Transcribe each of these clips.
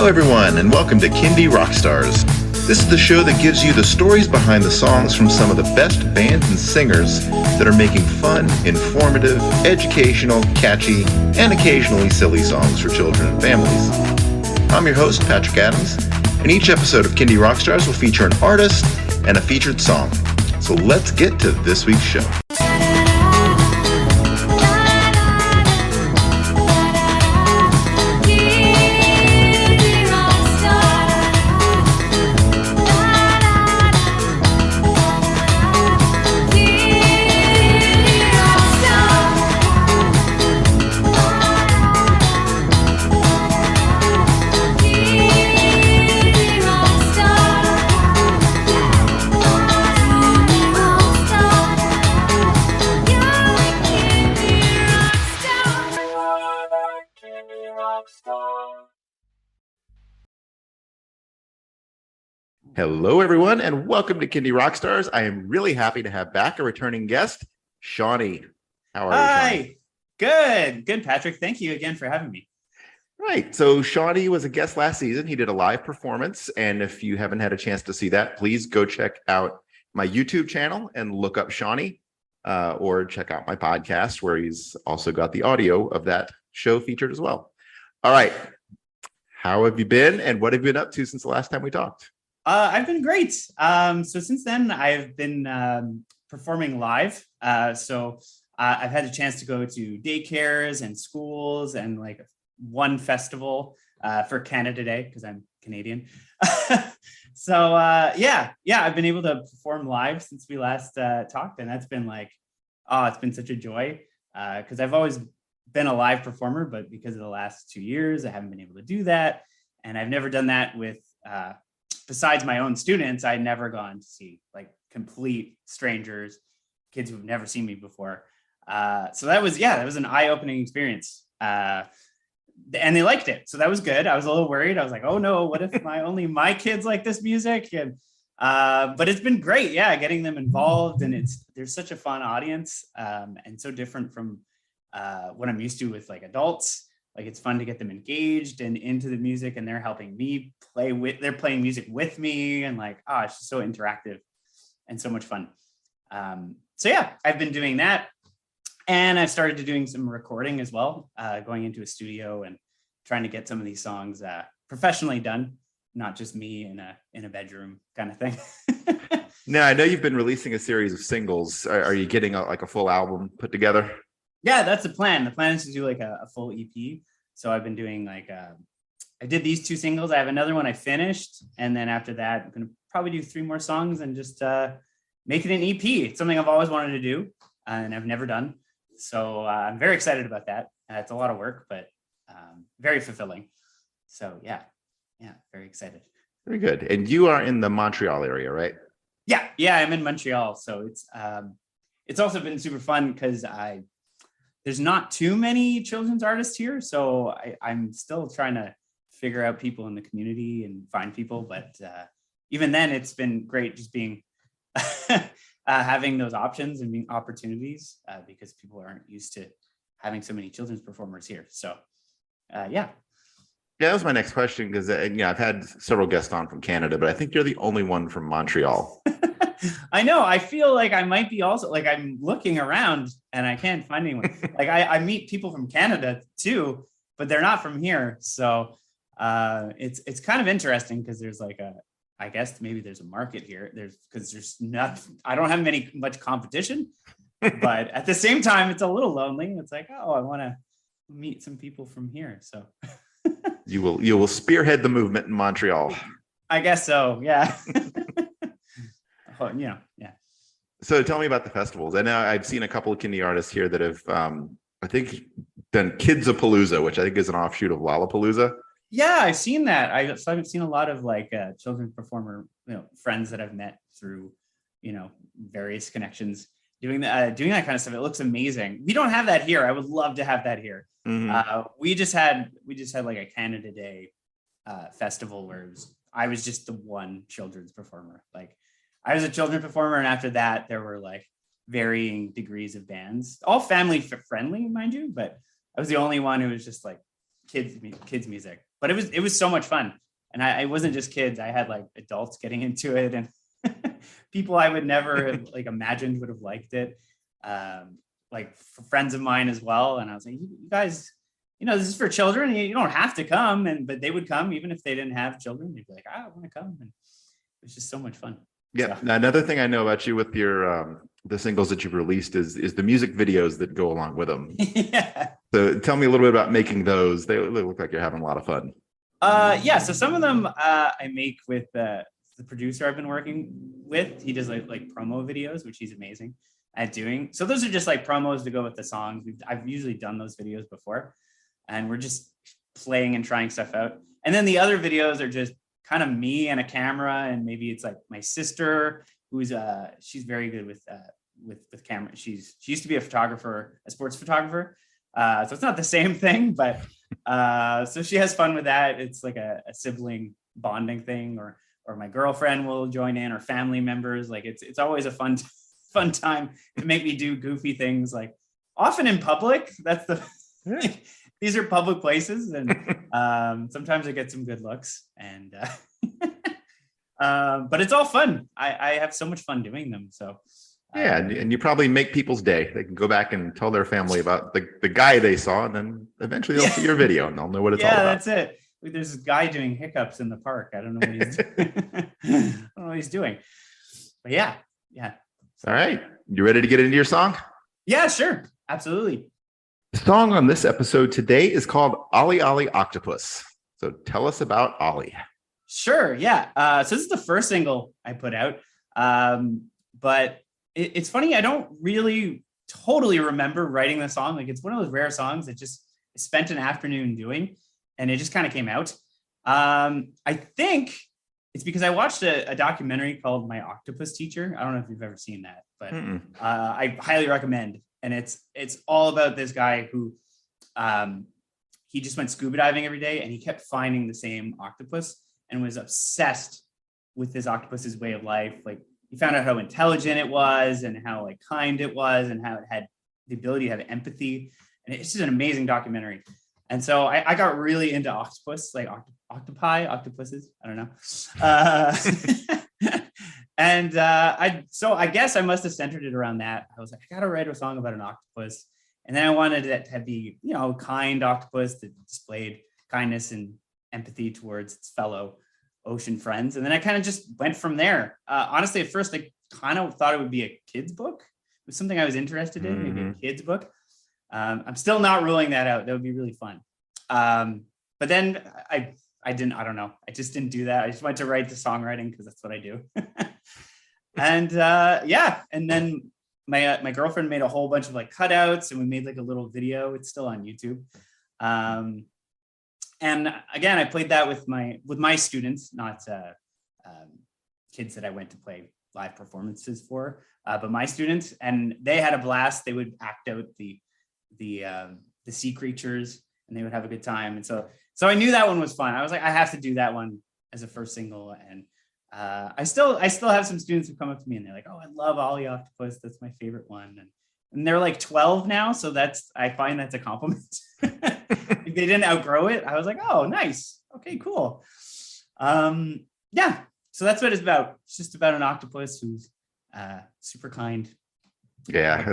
Hello, everyone, and welcome to Kindie Rockstars. This is the show that gives you the stories behind the songs from some of the best bands and singers that are making fun, informative, educational, catchy, and occasionally silly songs for children and families. I'm your host, Patrick Adams, and each episode of Kindie Rockstars will feature an artist and a featured song. So let's get to this week's show. Hello, everyone, and welcome to Kindie Rockstars. I am really happy to have back a returning guest, Shawny. How are you, Shawny? Hi. Good, Patrick. Thank you again for having me. Right. So Shawny was a guest last season. He did a live performance, and if you haven't had a chance to see that, please go check out my YouTube channel and look up Shawny, or check out my podcast where he's also got the audio of that show featured as well. All right. How have you been, and what have you been up to since the last time we talked? I've been great. So since then, I've been performing live. So I've had a chance to go to daycares and schools and like one festival for Canada Day because I'm Canadian. So I've been able to perform live since we last talked, and that's been it's been such a joy because I've always been a live performer, but because of the last 2 years, I haven't been able to do that, and I've never done that with. Besides my own students, I'd never gone to see like complete strangers, kids who've never seen me before. So that was an eye-opening experience. And they liked it. So that was good. I was a little worried. I was like, oh no, what if only my kids like this music? And but it's been great. Yeah, getting them involved. And there's such a fun audience and so different from what I'm used to with like adults. Like it's fun to get them engaged and into the music, and they're helping me they're playing music with me, and it's just so interactive and so much fun. I've been doing that, and I've started doing some recording as well, going into a studio and trying to get some of these songs professionally done, not just me in a bedroom kind of thing. Now, I know you've been releasing a series of singles. Are you getting a full album put together? Yeah, that's the plan. The plan is to do like a full EP. So I've been doing I did these 2 singles. I have another one I finished. And then after that, I'm going to probably do 3 more songs and just make it an EP. It's something I've always wanted to do and I've never done. So I'm very excited about that. It's a lot of work, but very fulfilling. So yeah, very excited. Very good. And you are in the Montreal area, right? Yeah, I'm in Montreal. So it's also been super fun because there's not too many children's artists here. So I'm still trying to figure out people in the community and find people. But even then, it's been great just being having those options and being opportunities because people aren't used to having so many children's performers here. So yeah, that was my next question because I've had several guests on from Canada, but I think you're the only one from Montreal. I know. I feel like I might be also I'm looking around and I can't find anyone. I meet people from Canada too, but they're not from here. So it's kind of interesting because there's I guess maybe there's a market here. I don't have much competition, but at the same time, it's a little lonely. It's like, oh, I want to meet some people from here. So you will spearhead the movement in Montreal. I guess so. Yeah. Yeah. So tell me about the festivals. I know I've seen a couple of kindie artists here that have, I think, done Kids-a-Palooza, which I think is an offshoot of Lollapalooza. Yeah, I've seen that. I've seen a lot of children's performer, friends that I've met through, various connections doing that kind of stuff. It looks amazing. We don't have that here. I would love to have that here. Mm-hmm. We just had like a Canada Day festival where I was just the one children's performer. I was a children's performer, and after that, there were varying degrees of bands, all family friendly, mind you, but I was the only one who was just kids music, but it was so much fun. And I wasn't just kids. I had like adults getting into it, and people I would never have like imagined would have liked it. Like friends of mine as well. And I was like, you guys, this is for children. You don't have to come. But they would come even if they didn't have children. They'd be like, I want to come. And it was just so much fun. Yeah. So. Now, another thing I know about you with your the singles that you've released is the music videos that go along with them. Yeah. So tell me a little bit about making those. They look like you're having a lot of fun. Yeah. So some of them I make with the producer I've been working with. He does like promo videos, which he's amazing at doing. So those are just like promos to go with the songs. I've usually done those videos before, and we're just playing and trying stuff out. And then the other videos are just kind of me and a camera, and maybe it's like my sister who's she's very good with camera. She used to be a sports photographer. So it's not the same thing, but so she has fun with that. It's like a sibling bonding thing, or my girlfriend will join in, or family members. Like it's always a fun time to make me do goofy things, like often in public. That's these are public places, and sometimes I get some good looks, and but it's all fun. I have so much fun doing them. So yeah, and you probably make people's day. They can go back and tell their family about the guy they saw, and then eventually they'll see your video and they'll know what it's all about. Yeah, that's it. There's this guy doing hiccups in the park. I don't know what he's doing. I don't know what he's doing. But yeah. All right. You ready to get into your song? Yeah, sure. Absolutely. The song on this episode today is called Ollie Ollie Octopus. So tell us about Ollie. Sure. Yeah. So this is the first single I put out. But it's funny. I don't really totally remember writing the song. Like, it's one of those rare songs that just spent an afternoon doing, and it just kind of came out. I think it's because I watched a documentary called My Octopus Teacher. I don't know if you've ever seen that, but I highly recommend. And it's all about this guy who he just went scuba diving every day, and he kept finding the same octopus and was obsessed with this octopus's way of life. Like, he found out how intelligent it was, and how like kind it was, and how it had the ability to have empathy. And it's just an amazing documentary. And so I got really into octopus, like octopuses. I don't know. And I guess I must have centered it around that. I was like, I got to write a song about an octopus. And then I wanted it to be, kind octopus that displayed kindness and empathy towards its fellow ocean friends. And then I kind of just went from there. Honestly, at first, I kind of thought it would be a kid's book. It was something I was interested in, maybe a kid's book. I'm still not ruling that out. That would be really fun. But then I don't know. I just didn't do that. I just went to write the songwriting because that's what I do. And and then my girlfriend made a whole bunch of like cutouts, and we made like a little video. It's still on YouTube. And again, I played that with my students, not kids that I went to play live performances for, but my students, and they had a blast. They would act out the sea creatures, and they would have a good time. And so I knew that one was fun. I was like, I have to do that one as a first single. And I still have some students who come up to me and they're like, oh, I love Ollie Octopus. That's my favorite one. And they're like 12 now. So I find that's a compliment. If they didn't outgrow it, I was like, oh, nice. Okay, cool. So that's what it's about. It's just about an octopus who's super kind. Yeah.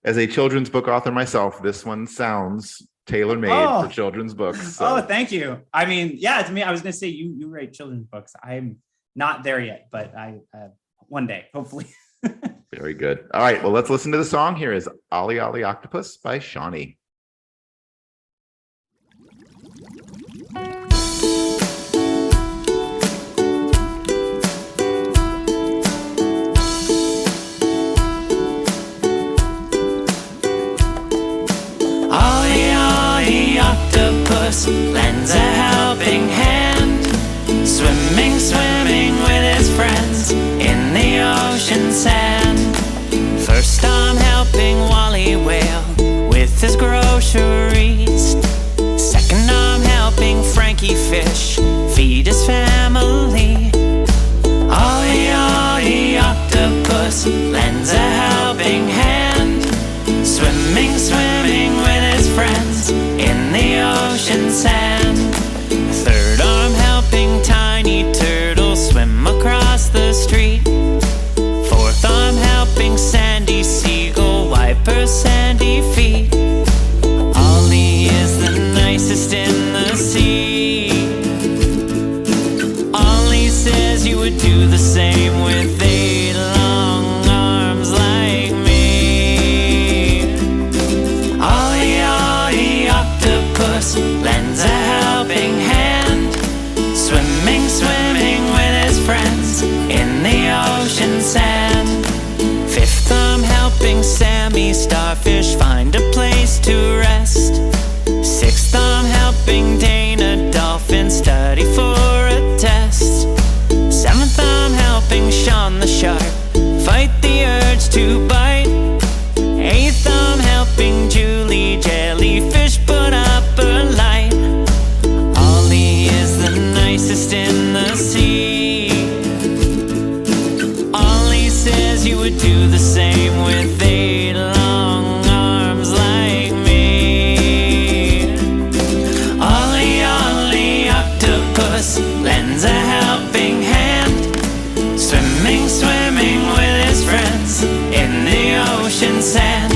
As a children's book author myself, this one sounds tailor-made for children's books. So. Oh, thank you. I mean, yeah, to me, I was going to say you write children's books. I'm not there yet, but I one day, hopefully. Very good. All right, well, let's listen to the song. Here is Ollie Ollie Octopus by Shawny. Lends a helping hand, swimming with his friends in the ocean sand. First I'm helping Wally whale with his groceries. Second I'm helping Frankie fish feed his family. Ollie Ollie Octopus lends a helping hand, swimming with his friends in the ocean sand. defeat. Ollie is the nicest in the sea. Ollie says you would do the same with 8 long arms like me. Ollie Ollie Octopus lends a helping hand, swimming, swimming with his friends in the ocean sand. 5th arm helping Sammy starfish find a place to rest. 6th arm helping Dana dolphin study for a test. 7th arm helping Shawn the shark fight the urge to bite. 8th arm helping Julie jellyfish put up a light. Ollie is the nicest in the sea. Ollie says you would do the same with 8 long arms like me. Ollie Ollie Octopus lends a helping hand, swimming, swimming with his friends in the ocean sand.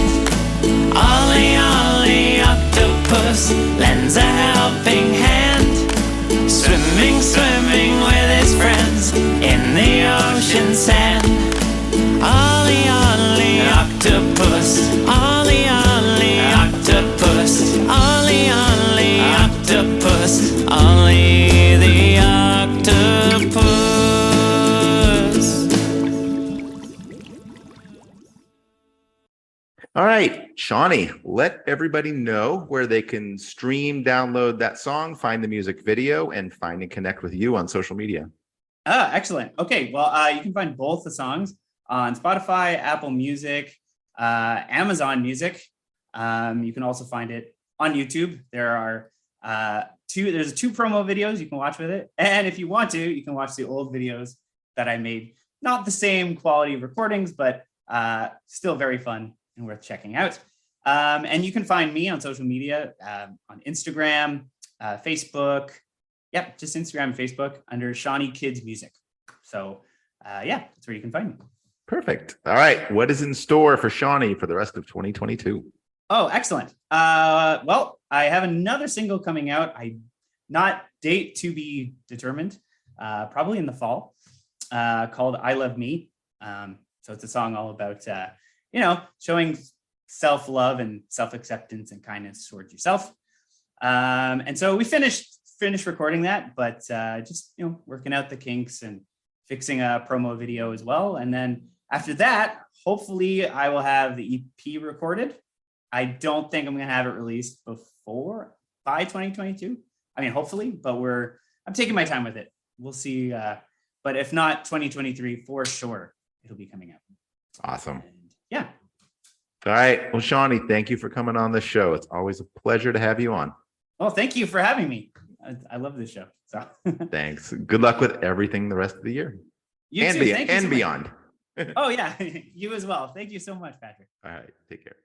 Ollie Ollie Octopus lends a helping hand, swimming, swimming with his friends in the ocean sand. Ollie Ollie Octopus, Ollie Ollie Octopus, Ollie Ollie Octopus, Ollie the Octopus. All right, Shawny, let everybody know where they can stream, download that song, find the music video, and find and connect with you on social media. Excellent. Okay, well, you can find both the songs on Spotify, Apple Music, Amazon Music. You can also find it on YouTube. There are there's 2 promo videos you can watch with it. And if you want to, you can watch the old videos that I made. Not the same quality recordings, but still very fun and worth checking out. And you can find me on social media, on Instagram, Facebook. Yep, just Instagram and Facebook under Shawny Kids Music. So yeah, that's where you can find me. Perfect. All right, what is in store for Shawny for the rest of 2022? Oh, excellent. Well, I have another single coming out. Not date to be determined, probably in the fall, called I Love Me. So it's a song all about, showing self-love and self-acceptance and kindness towards yourself. And so we finished recording that, but just, working out the kinks and fixing a promo video as well. And then after that, hopefully I will have the EP recorded. I don't think I'm going to have it released by 2022. I mean, hopefully, but I'm taking my time with it. We'll see. But if not 2023, for sure, it'll be coming out. Awesome. And yeah. All right. Well, Shawny, thank you for coming on the show. It's always a pleasure to have you on. Well, thank you for having me. I love this show. So thanks. Good luck with everything the rest of the year. You too. And beyond. Oh, yeah. You as well. Thank you so much, Patrick. All right. Take care.